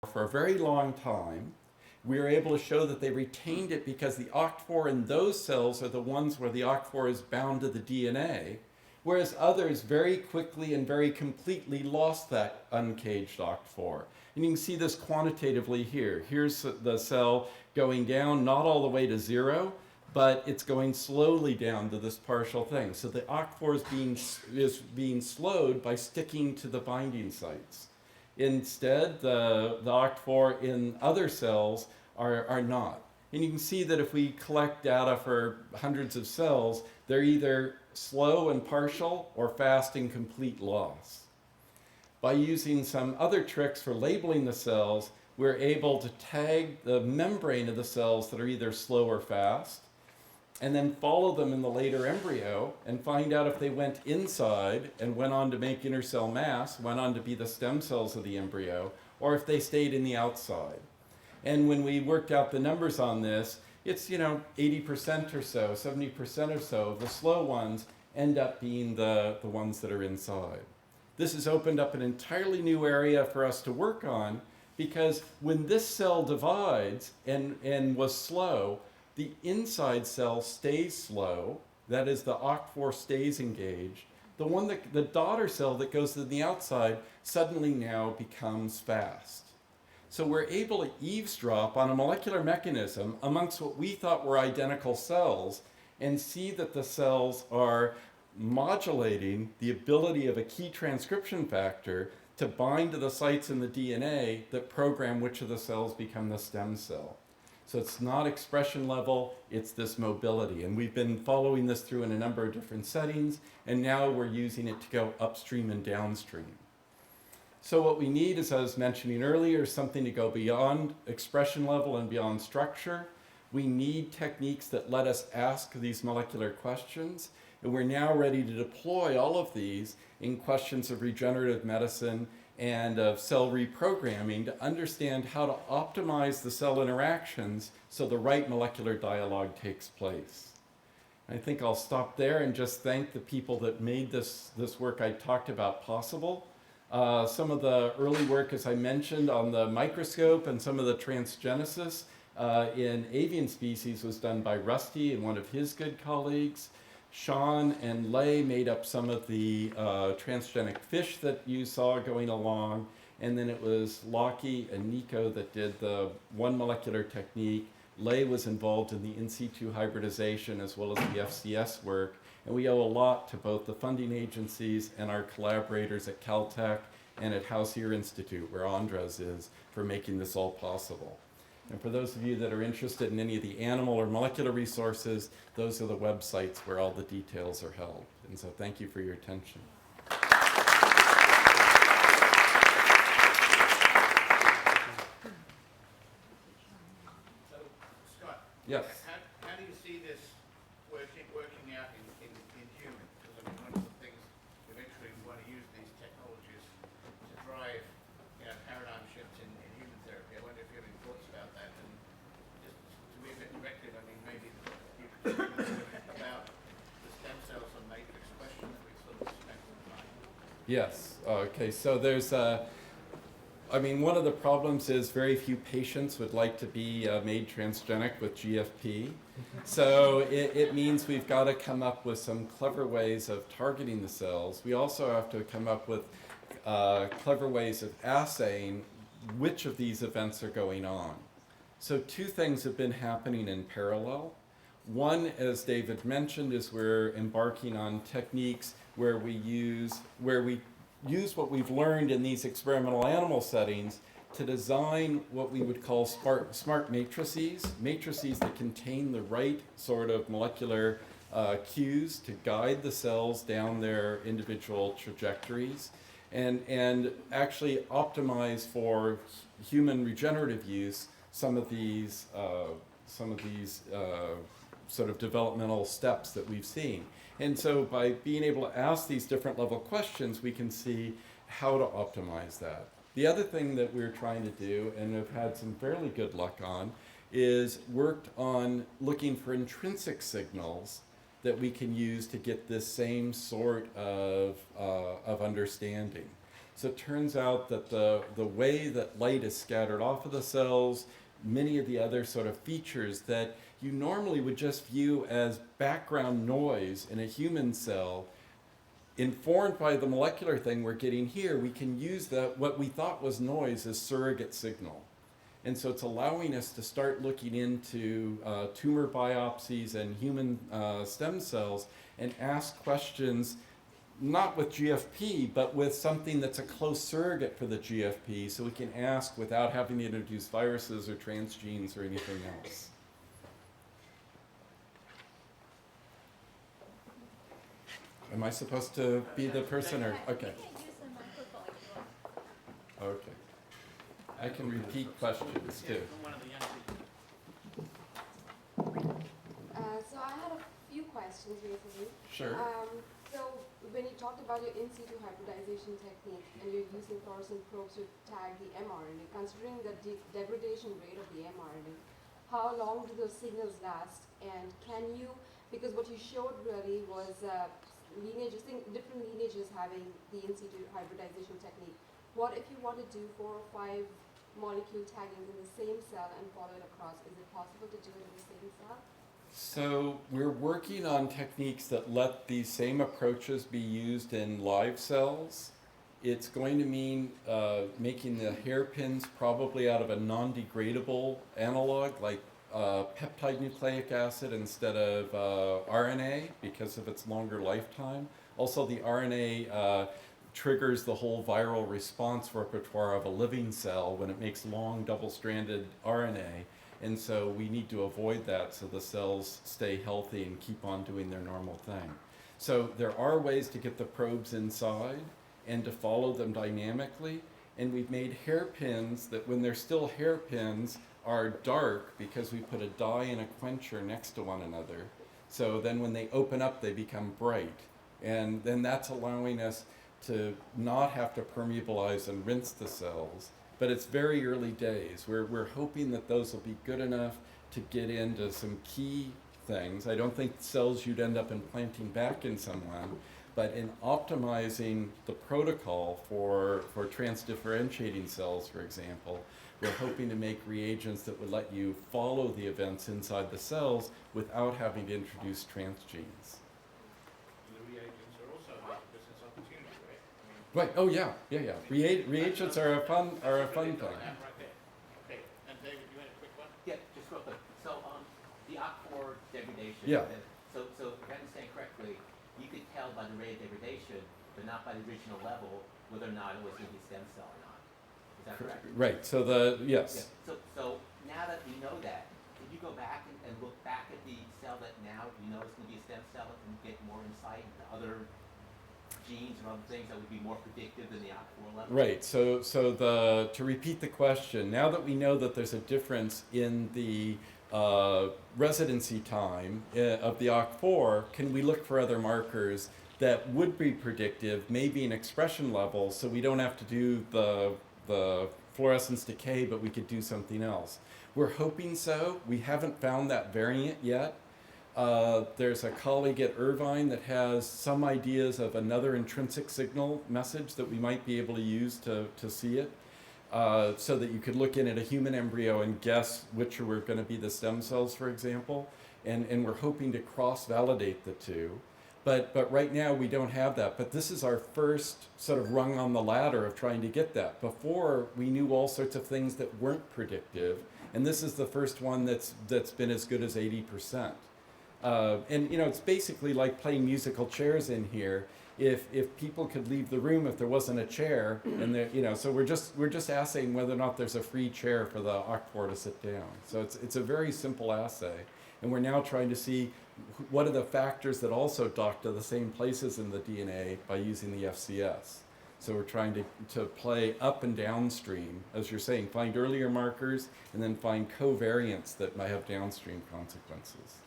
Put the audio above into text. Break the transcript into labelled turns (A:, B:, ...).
A: for a very long time. We were able to show that they retained it because the OCT4 in those cells are the ones where the OCT4 is bound to the DNA, whereas others very quickly and very completely lost that uncaged OCT4. And you can see this quantitatively here. Here's the cell going down, not all the way to zero, but it's going slowly down to this partial thing. So the OCT4 is being slowed by sticking to the binding sites. Instead, the OCT4 in other cells are not. And you can see that if we collect data for hundreds of cells, they're either slow and partial or fast and complete loss. By using some other tricks for labeling the cells, we're able to tag the membrane of the cells that are either slow or fast, and then follow them in the later embryo and find out if they went inside and went on to make intercell mass, went on to be the stem cells of the embryo, or if they stayed in the outside. And when we worked out the numbers on this, it's 80% or so, 70% or so of the slow ones end up being the ones that are inside. This has opened up an entirely new area for us to work on, because when this cell divides and was slow, the inside cell stays slow, that is the OCT4 stays engaged. The daughter cell that goes to the outside suddenly now becomes fast. So we're able to eavesdrop on a molecular mechanism amongst what we thought were identical cells and see that the cells are modulating the ability of a key transcription factor to bind to the sites in the DNA that program which of the cells become the stem cell. So it's not expression level, it's this mobility. And we've been following this through in a number of different settings, and now we're using it to go upstream and downstream. So what we need, as I was mentioning earlier, is something to go beyond expression level and beyond structure. We need techniques that let us ask these molecular questions, and we're now ready to deploy all of these in questions of regenerative medicine and of cell reprogramming to understand how to optimize the cell interactions so the right molecular dialogue takes place. I think I'll stop there and just thank the people that made this work I talked about possible. Some of the early work, as I mentioned, on the microscope and some of the transgenesis in avian species was done by Rusty and one of his good colleagues. Sean and Lei made up some of the transgenic fish that you saw going along, and then it was Lockie and Nico that did the one molecular technique. Lei was involved in the in situ hybridization as well as the FCS work, and we owe a lot to both the funding agencies and our collaborators at Caltech and at Hauser Institute, where Andres is, for making this all possible. And for those of you that are interested in any of the animal or molecular resources, those are the websites where all the details are held. And so thank you for your attention.
B: So, Scott,
A: Yes.
B: how do you see this working out in humans? Because I mean, one of the things eventually we want to use these technologies to drive paradigm shifts in human therapy. I wonder if you have any thoughts about that. And just to be a bit directive, I mean, maybe you could talk a little bit about the stem cells and matrix question that we sort of spent some time on.
A: Yes. Okay. So there's one of the problems is very few patients would like to be made transgenic with GFP. So it means we've got to come up with some clever ways of targeting the cells. We also have to come up with clever ways of assaying which of these events are going on. So two things have been happening in parallel. One, as David mentioned, is we're embarking on techniques where we use what we've learned in these experimental animal settings to design what we would call smart matrices that contain the right sort of molecular cues to guide the cells down their individual trajectories and actually optimize for human regenerative use some of these sort of developmental steps that we've seen. And so by being able to ask these different level questions, we can see how to optimize that. The other thing that we're trying to do, and have had some fairly good luck on, is worked on looking for intrinsic signals that we can use to get this same sort of understanding. So it turns out that the way that light is scattered off of the cells, many of the other sort of features that you normally would just view as background noise in a human cell, informed by the molecular thing we're getting here, we can use what we thought was noise as surrogate signal. And so it's allowing us to start looking into tumor biopsies and human stem cells and ask questions, not with GFP, but with something that's a close surrogate for the GFP, so we can ask without having to introduce viruses or transgenes or anything else. Am I supposed to be the person or, okay. Okay. I can repeat questions too.
C: So I had a few questions basically.
A: Sure.
C: So when you talked about your in situ hybridization technique and you're using fluorescent probes to tag the mRNA, considering the degradation rate of the mRNA, how long do those signals last? And can you, because what you showed really was lineages, different lineages having the in situ hybridization technique. What if you want to do 4 or 5 molecule taggings in the same cell and follow it across? Is it possible to do it in the same cell?
A: So we're working on techniques that let these same approaches be used in live cells. It's going to mean making the hairpins probably out of a non-degradable analog like peptide nucleic acid instead of RNA because of its longer lifetime. Also, the RNA triggers the whole viral response repertoire of a living cell when it makes long double-stranded RNA. And so we need to avoid that so the cells stay healthy and keep on doing their normal thing. So there are ways to get the probes inside and to follow them dynamically. And we've made hairpins that when they're still hairpins are dark because we put a dye and a quencher next to one another. So then when they open up, they become bright. And then that's allowing us to not have to permeabilize and rinse the cells. But it's very early days. We're hoping that those will be good enough to get into some key things. I don't think cells you'd end up implanting back in someone, but in optimizing the protocol for transdifferentiating cells, for example, we're hoping to make reagents that would let you follow the events inside the cells without having to introduce transgenes.
B: The reagents are also a business opportunity, right?
A: Right. Oh yeah. Reagents are a fun thing.
B: Right there. Okay. And David, you had a quick one?
D: Yeah, just real quick. So, the OCT4 degradation.
A: Yeah.
D: So if I understand correctly, you could tell by the rate of degradation, but not by the original level, whether or not it was going to be stem cell or not. Is that correct?
A: Right. So yes.
D: Yeah. So now that we know that, can you go back and look back at the cell that now you know is going to be a stem cell and get more insight into other genes or other things that would be more predictive than the OCT4 level?
A: Right. So to repeat the question, now that we know that there's a difference in the residency time of the OCT4, can we look for other markers that would be predictive, maybe an expression level, so we don't have to do the fluorescence decay, but we could do something else? We're hoping so. We haven't found that variant yet. There's a colleague at Irvine that has some ideas of another intrinsic signal message that we might be able to use to see it, so that you could look in at a human embryo and guess which were going to be the stem cells, for example. And we're hoping to cross-validate the two. But right now we don't have that. But this is our first sort of rung on the ladder of trying to get that. Before, we knew all sorts of things that weren't predictive. And this is the first one that's been as good as 80%. And it's basically like playing musical chairs in here. If people could leave the room if there wasn't a chair, and so we're just asking whether or not there's a free chair for the OCT4 to sit down. So it's a very simple assay, and we're now trying to see what are the factors that also dock to the same places in the DNA by using the FCS. So we're trying to play up and downstream, as you're saying, find earlier markers and then find covariants that might have downstream consequences.